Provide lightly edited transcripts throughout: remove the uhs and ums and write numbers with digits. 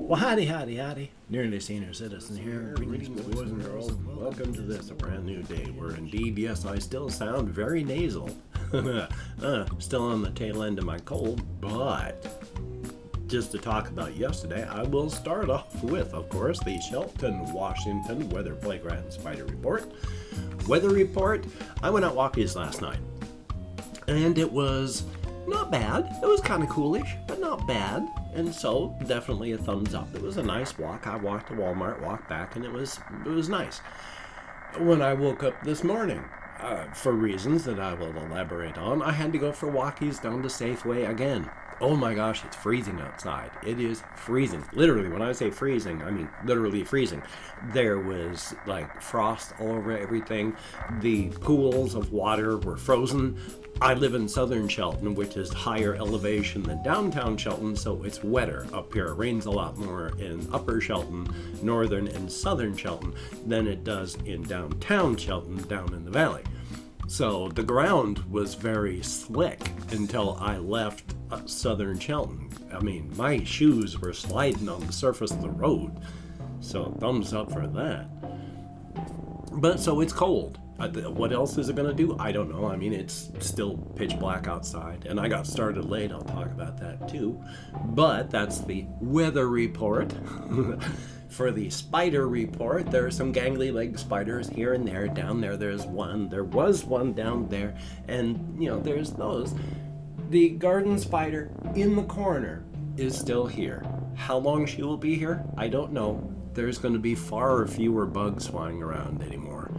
Well, howdy. Nearly Senior Citizen here. Greetings, boys and girls. Welcome to this, a brand new day where indeed, yes, I still sound very nasal. Still on the tail end of my cold, but just to talk about yesterday, I will start off with, of course, the Shelton, Washington Weather Playground Spider Report. Weather report, I went out walkies last night, and it was not bad. It was kind of coolish, but not bad. And so, definitely a thumbs up. It was a nice walk. I walked to Walmart, walked back, and it was nice. When I woke up this morning, for reasons that I will elaborate on, I had to go for walkies down to Safeway again. Oh my gosh, it's freezing outside. It is freezing. Literally, when I say freezing, I mean literally freezing. There was like frost all over everything. The pools of water were frozen. I live in southern Shelton, which is higher elevation than downtown Shelton, so it's wetter up here. It rains a lot more in upper Shelton, northern and southern Shelton, than it does in downtown Shelton, down in the valley. So the ground was very slick until I left southern Shelton. I mean, my shoes were sliding on the surface of the road, so thumbs up for that. But so it's cold. What else is it going to do? I don't know. I mean, it's still pitch black outside, and I got started late. I'll talk about that too. But that's the weather report. For the spider report, there are some gangly leg spiders here and there. Down there, there was one down there, and there's those. The garden spider in the corner is still here. How long she will be here, I don't know. There's going to be far fewer bugs flying around anymore.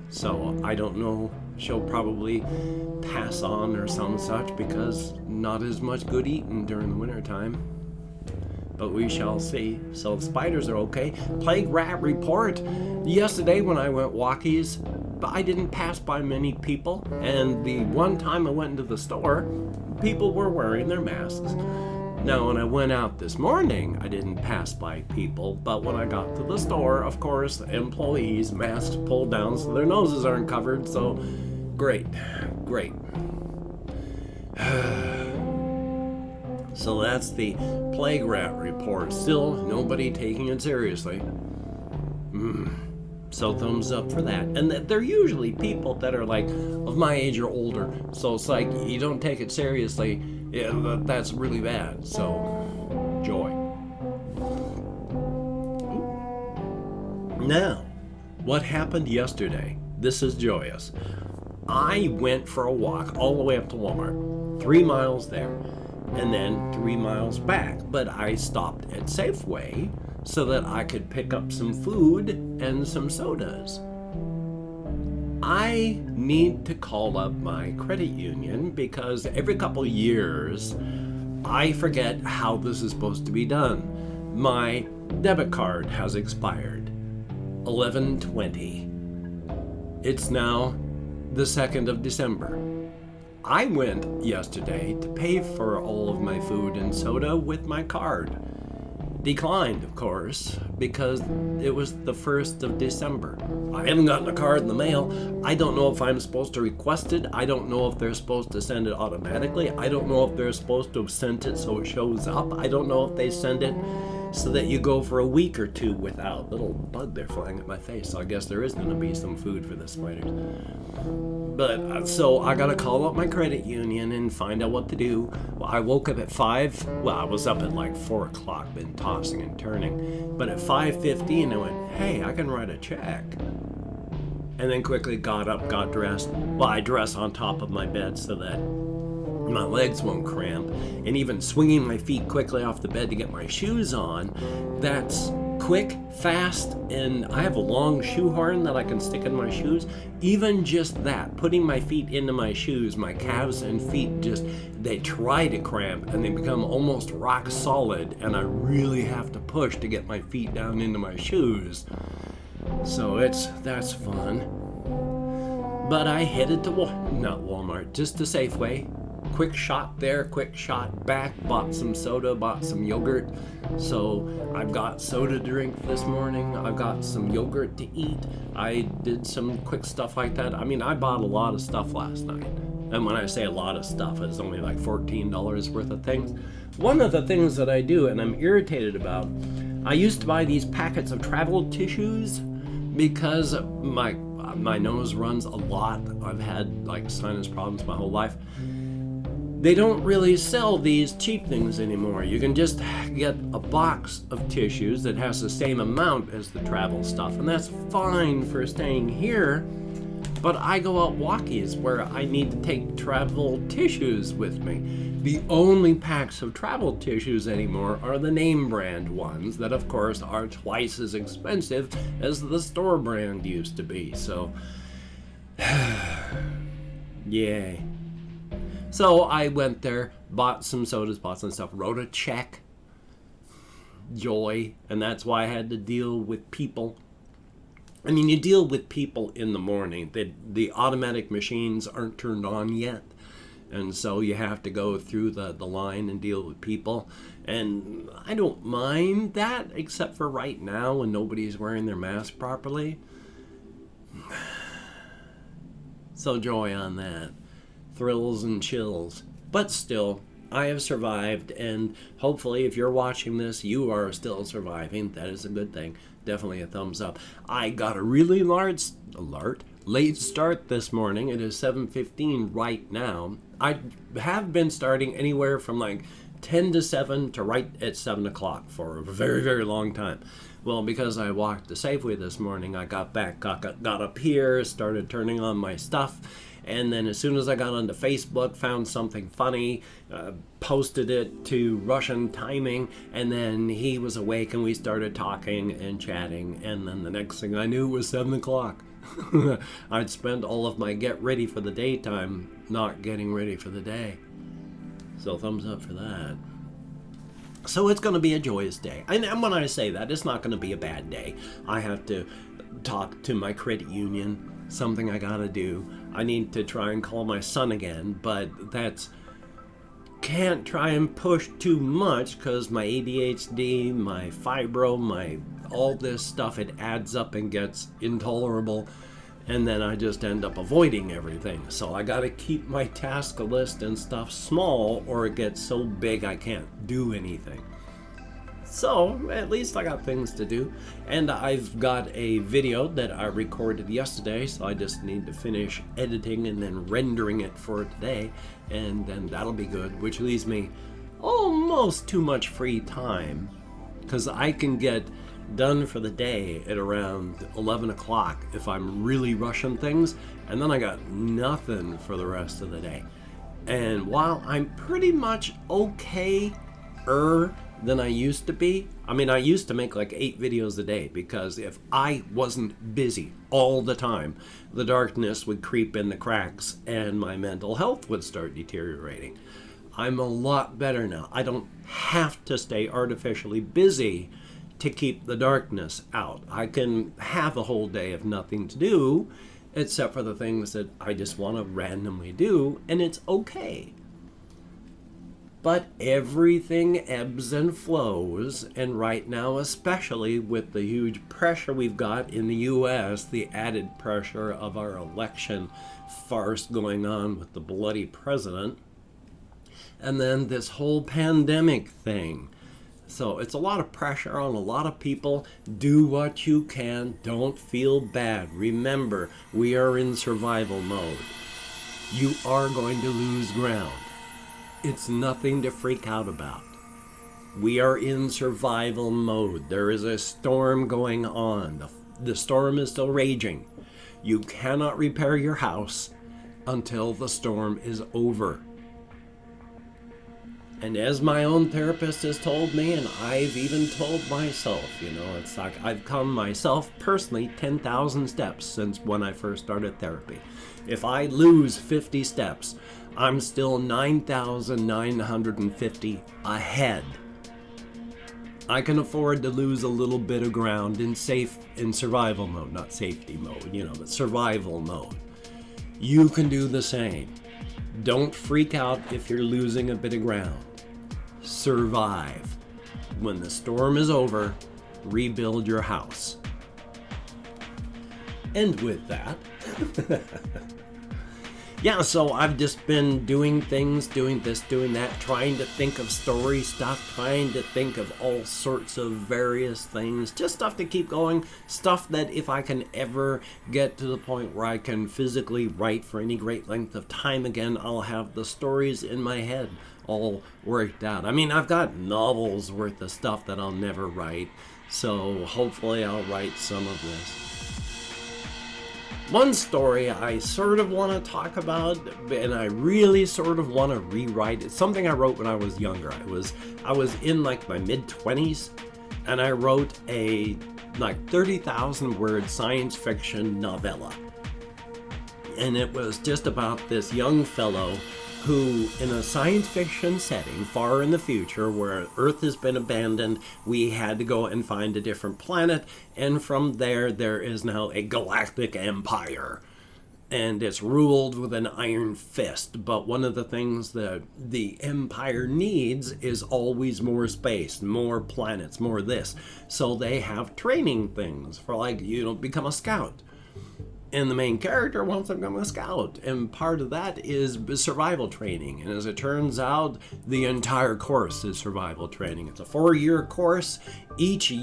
So I don't know, she'll probably pass on or some such because not as much good eating during the winter time. But we shall see. So spiders are okay. Plague rat report. Yesterday when I went walkies, I didn't pass by many people. And the one time I went into the store, people were wearing their masks. Now, when I went out this morning, I didn't pass by people, but when I got to the store, of course, employees, masks pulled down so their noses aren't covered, so great. So that's the plague rat report. Still, nobody taking it seriously. So thumbs up for that. And they're usually people that are like of my age or older, so it's like you don't take it seriously. Yeah, that's really bad. So, joy. Now, what happened yesterday? This is joyous. I went for a walk all the way up to Walmart, 3 miles there, and then 3 miles back. But I stopped at Safeway so that I could pick up some food and some sodas. I need to call up my credit union because every couple of years I forget how this is supposed to be done. My debit card has expired 11/20. It's now the 2nd of December. I went yesterday to pay for all of my food and soda with my card. Declined, of course, because it was the 1st of December. I haven't gotten a card in the mail. I don't know if I'm supposed to request it. I don't know if they're supposed to send it automatically. I don't know if they're supposed to have sent it so it shows up. I don't know if they send it so that you go for a week or two without. Little bug there flying at my face, so I guess there is going to be some food for the spiders. But, so I gotta call up my credit union and find out what to do. Well, I woke up at 5. Well, I was up at like 4 o'clock, been tossing and turning. But at 5:15, I went, hey, I can write a check. And then quickly got up, got dressed. Well, I dress on top of my bed so that my legs won't cramp. And even swinging my feet quickly off the bed to get my shoes on, that's quick, fast, and I have a long shoehorn that I can stick in my shoes. Even just that, putting my feet into my shoes, my calves and feet they try to cramp and they become almost rock solid, and I really have to push to get my feet down into my shoes. So that's fun. But I headed to not Walmart, just to Safeway. Quick shot there, quick shot back, bought some soda, bought some yogurt. So I've got soda to drink this morning. I've got some yogurt to eat. I did some quick stuff like that. I mean, I bought a lot of stuff last night. And when I say a lot of stuff, it's only like $14 worth of things. One of the things that I do, and I'm irritated about, I used to buy these packets of travel tissues because my nose runs a lot. I've had like sinus problems my whole life. They don't really sell these cheap things anymore. You can just get a box of tissues that has the same amount as the travel stuff, and that's fine for staying here. But I go out walkies where I need to take travel tissues with me. The only packs of travel tissues anymore are the name brand ones that, of course, are twice as expensive as the store brand used to be. So, yay. So I went there, bought some sodas, bought some stuff, wrote a check. Joy. And that's why I had to deal with people. I mean, you deal with people in the morning. The automatic machines aren't turned on yet. And so you have to go through the line and deal with people. And I don't mind that, except for right now when nobody's wearing their mask properly. So joy on that. Thrills and chills. But still, I have survived, and hopefully if you're watching this, you are still surviving. That is a good thing. Definitely a thumbs up. I got a really late start this morning. It is 7:15 right now. I have been starting anywhere from like 10 to 7 to right at 7 o'clock for a very, very long time. Well, because I walked to Safeway this morning, I got back, got up here, started turning on my stuff. And then as soon as I got onto Facebook, found something funny, posted it to Russian timing, and then he was awake and we started talking and chatting. And then the next thing I knew was 7 o'clock. I'd spent all of my get ready for the daytime not getting ready for the day. So thumbs up for that. So it's going to be a joyous day. And when I say that, it's not going to be a bad day. I have to talk to my credit union. Something I gotta do. I need to try and call my son again, but can't try and push too much because my ADHD, my fibro, all this stuff, it adds up and gets intolerable, and then I just end up avoiding everything. So I gotta keep my task list and stuff small or it gets so big I can't do anything. So, at least I got things to do. And I've got a video that I recorded yesterday, so I just need to finish editing and then rendering it for today. And then that'll be good, which leaves me almost too much free time. Because I can get done for the day at around 11 o'clock if I'm really rushing things. And then I got nothing for the rest of the day. And while I'm pretty much okay-er than I used to be. I mean, I used to make like 8 videos a day because if I wasn't busy all the time, the darkness would creep in the cracks and my mental health would start deteriorating. I'm a lot better now. I don't have to stay artificially busy to keep the darkness out. I can have a whole day of nothing to do except for the things that I just want to randomly do, and it's okay. But everything ebbs and flows, and right now, especially with the huge pressure we've got in the U.S., the added pressure of our election farce going on with the bloody president, and then this whole pandemic thing. So it's a lot of pressure on a lot of people. Do what you can. Don't feel bad. Remember, we are in survival mode. You are going to lose ground. It's nothing to freak out about. We are in survival mode. There is a storm going on. The storm is still raging. You cannot repair your house until the storm is over. And as my own therapist has told me, and I've even told myself, it's like I've come myself personally 10,000 steps since when I first started therapy. If I lose 50 steps, I'm still 9,950 ahead. I can afford to lose a little bit of ground in survival mode, not safety mode, but survival mode. You can do the same. Don't freak out if you're losing a bit of ground. Survive. When the storm is over, rebuild your house. And with that, yeah, so I've just been doing things, doing this, doing that, trying to think of story stuff, trying to think of all sorts of various things, just stuff to keep going, stuff that if I can ever get to the point where I can physically write for any great length of time again, I'll have the stories in my head all worked out. I mean, I've got novels worth of stuff that I'll never write, so hopefully I'll write some of this. One story I sort of want to talk about, and I really sort of want to rewrite. It's something I wrote when I was younger. I was in like my mid-20s, and I wrote a like 30,000 word science fiction novella. And it was just about this young fellow who, in a science fiction setting far in the future where Earth has been abandoned, we had to go and find a different planet, and from there is now a galactic empire. And it's ruled with an iron fist, but one of the things that the empire needs is always more space, more planets, more this. So they have training things for, like, become a scout. And the main character wants to become a scout, and part of that is survival training. And as it turns out, the entire course is survival training. It's a 4-year course. Each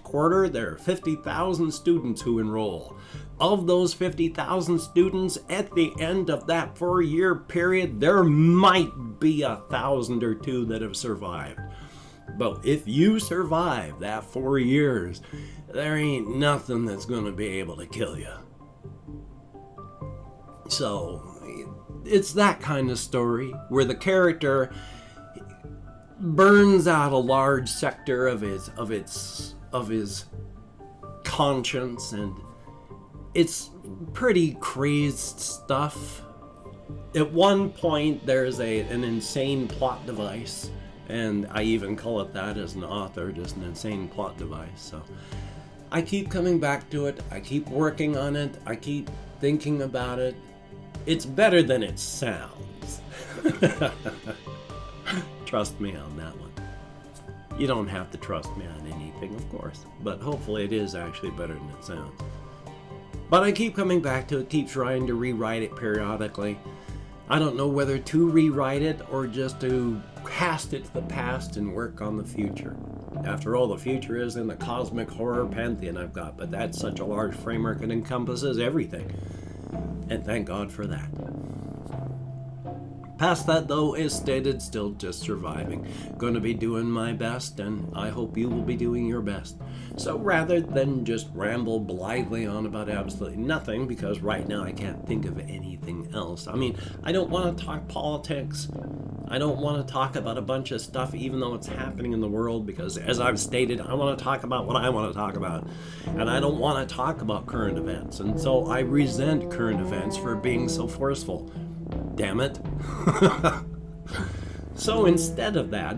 quarter there are 50,000 students who enroll. Of those 50,000 students, at the end of that 4-year period, there might be 1,000 or 2 that have survived. But if you survive that 4 years, there ain't nothing that's gonna be able to kill you. So it's that kind of story where the character burns out a large sector of his conscience, and it's pretty crazed stuff. At one point, there's an insane plot device, and I even call it that as an author, just an insane plot device. So I keep coming back to it. I keep working on it. I keep thinking about it. It's better than it sounds. Trust me on that one. You don't have to trust me on anything, of course, but hopefully it is actually better than it sounds. But I keep coming back to it, keep trying to rewrite it periodically. I don't know whether to rewrite it or just to cast it to the past and work on the future. After all, the future is in the cosmic horror pantheon I've got, but that's such a large framework it encompasses everything. And thank God for that. Past that, though, as stated, still just surviving. Gonna be doing my best, and I hope you will be doing your best. So rather than just ramble blithely on about absolutely nothing, because right now I can't think of anything else. I mean, I don't want to talk politics. I don't want to talk about a bunch of stuff, even though it's happening in the world, because as I've stated, I want to talk about what I want to talk about. And I don't want to talk about current events. And so I resent current events for being so forceful. Damn it. So instead of that,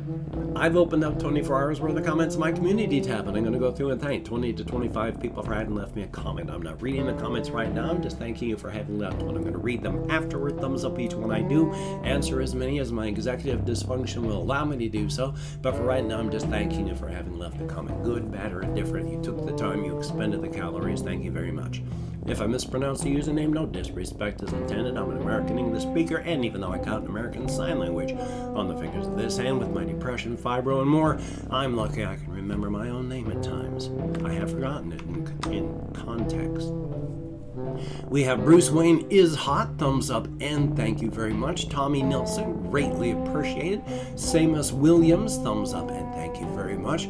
I've opened up 24 hours worth of comments in my community tab, and I'm going to go through and thank 20 to 25 people for having left me a comment. I'm not reading the comments right now. I'm just thanking you for having left one. I'm going to read them afterward. Thumbs up each one I do. Answer as many as my executive dysfunction will allow me to do so. But for right now, I'm just thanking you for having left a comment. Good, bad, or indifferent. You took the time. You expended the calories. Thank you very much. If I mispronounce the username, no disrespect is intended. I'm an American English speaker, and even though I got an American Sign Language on the fingers of this hand with my depression, fibro, and more, I'm lucky I can remember my own name at times. I have forgotten it in context. We have Bruce Wayne is hot, thumbs up, and thank you very much. Tommy Nelson, greatly appreciated. Samus Williams, thumbs up, and thank you very much.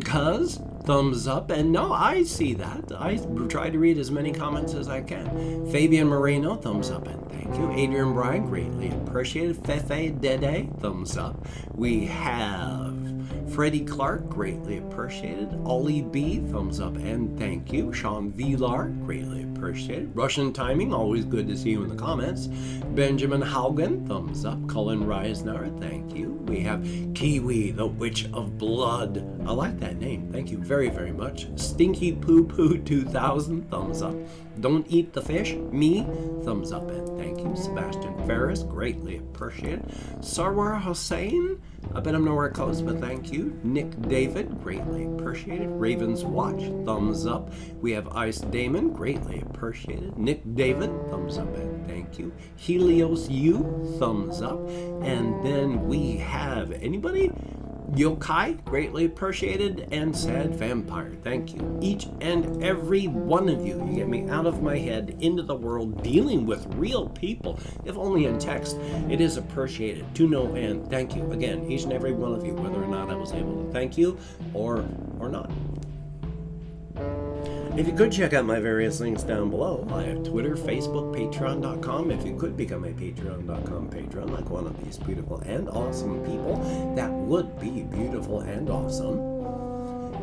Cuz, thumbs up, and no, I see that. I try to read as many comments as I can. Fabian Moreno, thumbs up, and thank you. Adrian Bryan, greatly appreciated. Fefe Dede, thumbs up. We have Freddie Clark, greatly appreciated. Ollie B, thumbs up, and thank you. Sean Villar, greatly appreciated. Russian Timing, always good to see you in the comments. Benjamin Haugen, thumbs up. Cullen Reisner, thank you. We have Kiwi, the Witch of Blood. I like that name. Thank you very very, very much. Stinky Poo Poo 2000, thumbs up. Don't Eat the Fish, me, thumbs up, and thank you. Sebastian Ferris, greatly appreciated. Sarwar Hossein, I bet I'm nowhere close, but thank you. Nick David, greatly appreciated. Ravens Watch, thumbs up. We have Ice Damon, greatly appreciated. Nick David, thumbs up, and thank you. Helios U, thumbs up. And then we have anybody? Yokai, greatly appreciated, and Sad Vampire, thank you. Each and every one of you, you get me out of my head into the world dealing with real people, if only in text. It is appreciated to no end. Thank you again, each and every one of you, whether or not I was able to thank you or not. If you could check out my various links down below, I have Twitter, Facebook, Patreon.com. If you could become a Patreon.com patron like one of these beautiful and awesome people, that would be beautiful and awesome.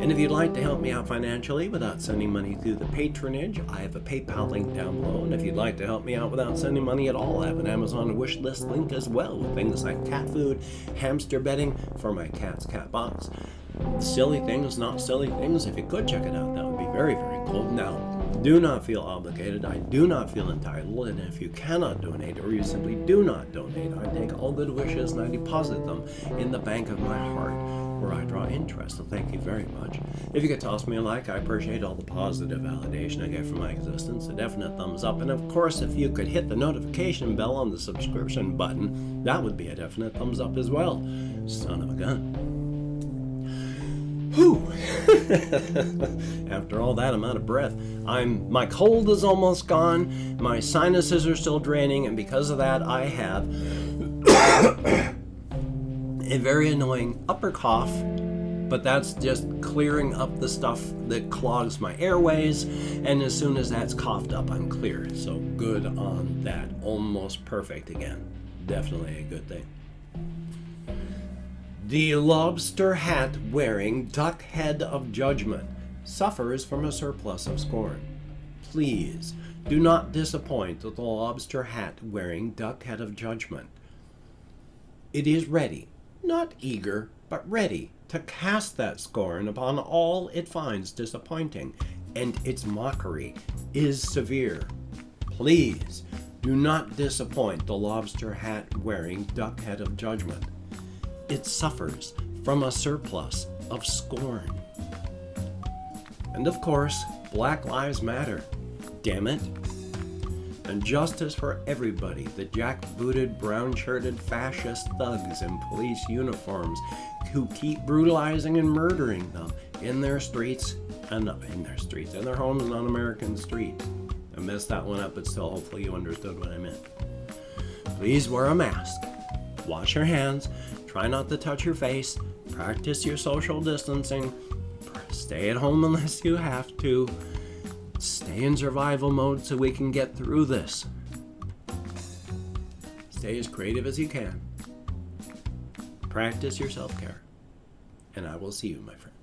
And if you'd like to help me out financially without sending money through the patronage, I have a PayPal link down below. And if you'd like to help me out without sending money at all, I have an Amazon wish list link as well with things like cat food, hamster bedding for my cat's cat box. Silly things, not silly things. If you could check it out, that would be very, very cool. Now, do not feel obligated. I do not feel entitled. And if you cannot donate or you simply do not donate, I take all good wishes and I deposit them in the bank of my heart where I draw interest. So thank you very much. If you could toss me a like, I appreciate all the positive validation I get from my existence. A definite thumbs up. And of course, if you could hit the notification bell on the subscription button, that would be a definite thumbs up as well. Son of a gun. Whew. After all that, I'm out of breath. My cold is almost gone. My sinuses are still draining, and because of that, I have a very annoying upper cough. But that's just clearing up the stuff that clogs my airways, and as soon as that's coughed up, I'm clear. So good on that. Almost perfect again. Definitely a good thing. The lobster hat wearing duck head of judgment suffers from a surplus of scorn. Please do not disappoint the lobster hat wearing duck head of judgment. It is ready, not eager, but ready to cast that scorn upon all it finds disappointing, and its mockery is severe. Please do not disappoint the lobster hat wearing duck head of judgment. It suffers from a surplus of scorn. And of course, Black Lives Matter. Damn it. And justice for everybody, the jackbooted, brown-shirted fascist thugs in police uniforms who keep brutalizing and murdering them in their streets, and in their homes and on American street. I messed that one up, but still, hopefully you understood what I meant. Please wear a mask. Wash your hands. Try not to touch your face. Practice your social distancing. Stay at home unless you have to. Stay in survival mode so we can get through this. Stay as creative as you can. Practice your self-care. And I will see you, my friend.